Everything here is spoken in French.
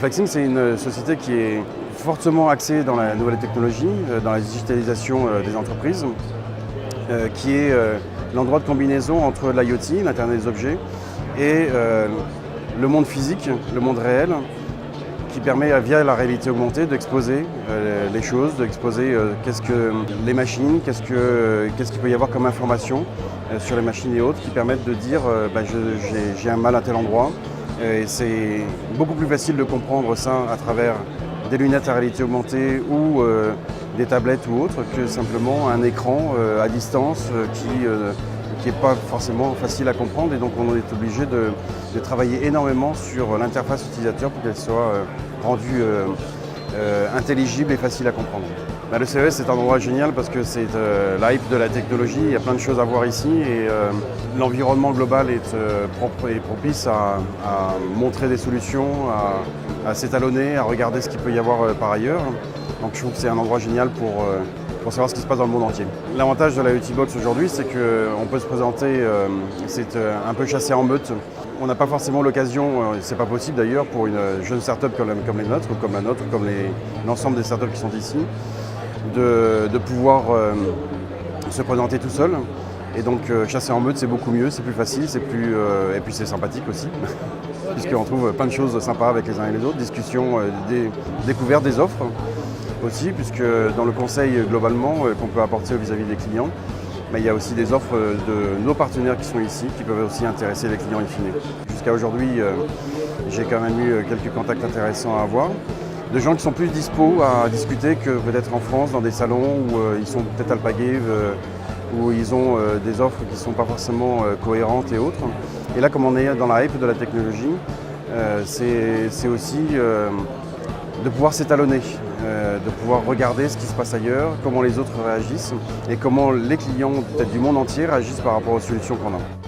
Flexing, c'est une société qui est fortement axée dans la nouvelle technologie, dans la digitalisation des entreprises, qui est l'endroit de combinaison entre l'IoT, l'Internet des objets, et le monde physique, le monde réel, qui permet via la réalité augmentée d'exposer les choses, d'exposer qu'est-ce que les machines, qu'est-ce qu'il peut y avoir comme information sur les machines et autres, qui permettent de dire j'ai un mal à tel endroit. Et c'est beaucoup plus facile de comprendre ça à travers des lunettes à réalité augmentée ou des tablettes ou autres que simplement un écran à distance qui n'est pas forcément facile à comprendre, et donc on est obligé de travailler énormément sur l'interface utilisateur pour qu'elle soit rendue intelligible et facile à comprendre. Le CES, c'est un endroit génial parce que c'est l'hype de la technologie, il y a plein de choses à voir ici, et l'environnement global est propre et propice à montrer des solutions, à s'étalonner, à regarder ce qu'il peut y avoir par ailleurs. Donc je trouve que c'est un endroit génial pour savoir ce qui se passe dans le monde entier. L'avantage de la IoT Box aujourd'hui, c'est qu'on peut se présenter, c'est un peu chasser en meute. On n'a pas forcément l'occasion, c'est pas possible d'ailleurs pour une jeune start-up comme les nôtres, ou comme la nôtre, ou comme l'ensemble des startups qui sont ici, de pouvoir se présenter tout seul. Et donc chasser en meute, c'est beaucoup mieux, c'est plus facile, et puis c'est sympathique aussi, puisqu'on trouve plein de choses sympas avec les uns et les autres, discussions, découvertes des offres aussi, puisque dans le conseil globalement qu'on peut apporter vis-à-vis des clients, il y a aussi des offres de nos partenaires qui sont ici, qui peuvent aussi intéresser les clients in fine. Jusqu'à aujourd'hui, j'ai quand même eu quelques contacts intéressants à avoir, de gens qui sont plus dispo à discuter que peut-être en France, dans des salons où ils sont peut-être alpagués, où ils ont des offres qui ne sont pas forcément cohérentes et autres. Et là, comme on est dans la hype de la technologie, c'est aussi de pouvoir s'étalonner, de pouvoir regarder ce qui se passe ailleurs, comment les autres réagissent et comment les clients peut-être du monde entier réagissent par rapport aux solutions qu'on a.